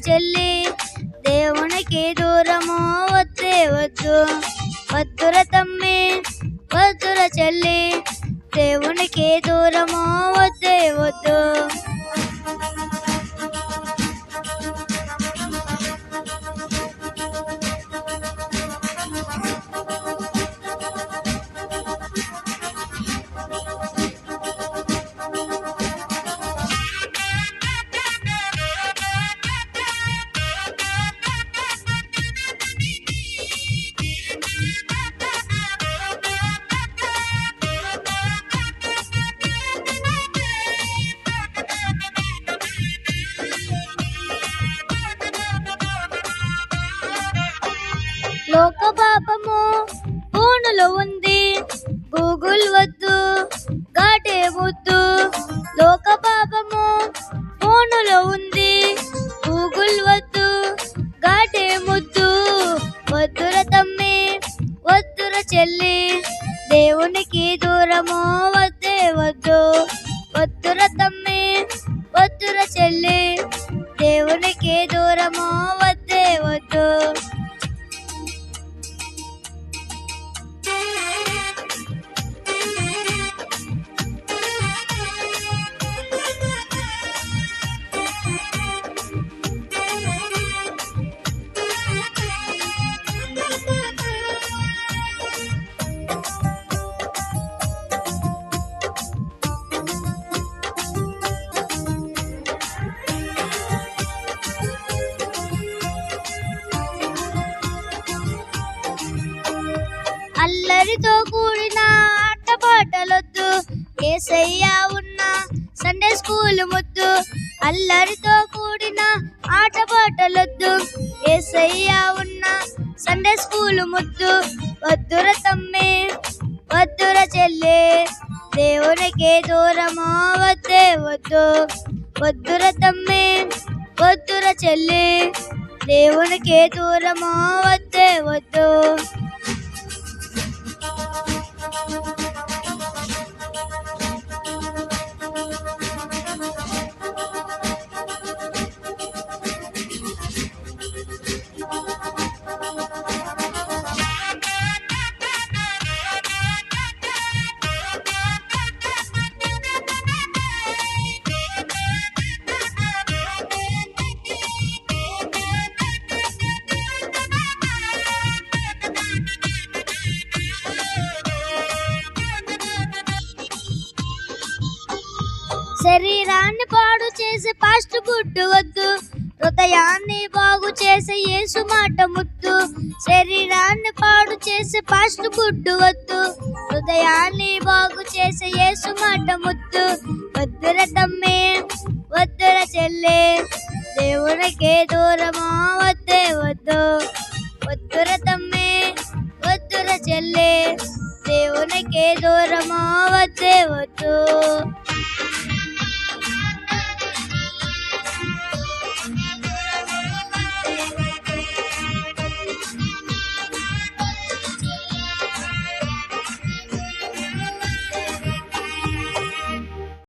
చెల్లి దేవునికి దూరము వద్దే వద్దు. వద్దుర తమ్మి వద్దుర చెల్లి దేవునికి దూరము వద్దే వద్దు. లోక పాపము ఫోనులో ఉంది, గూగుల్ వద్దు గాటే వద్దు. లోక పాపము ఫోనులో ఉంది, గూగుల్ వద్దు గాటే ముద్దు. వద్దుర తమ్మి వద్దుర చెల్లి దేవునికి దూరము వద్దే వద్దు. వద్దుర తమ్మి వద్దుర చెల్లి దేవునికి దూరము వద్దే వద్దు. అల్లరితో కూడిన ఆటపాటలొద్దు, యేసయ్య ఉన్న సండే స్కూల్ ముద్దు. అల్లరితో కూడిన ఆటపాటలొద్దు, యేసయ్య ఉన్న సండే స్కూల్ ముద్దు. వద్దుర తమ్మి వద్దుర చెల్లి దేవునికి దూరము వద్దే వద్దు. వద్దుర తమ్మి వద్దుర చెల్లి దేవునికి దూరము వద్దే వద్దు. శరీరాన్ని పాడు చేసే ఫాస్ట్ ఫుడ్ వద్దు, హృదయాన్ని బాగు చేసే యేసు మాట ముద్దు. శరీరాన్ని పాడు చేసే ఫాస్ట్ ఫుడ్ వద్దు, హృదయాన్ని బాగు చేసే యేసు మాట ముద్దు. వద్దుర తమ్మి వద్దుర చెల్లి దేవునికి దూరము వద్దే వద్దు. వద్దుర తమ్మి వద్దుర చెల్లి దేవునికి దూరము వద్దు.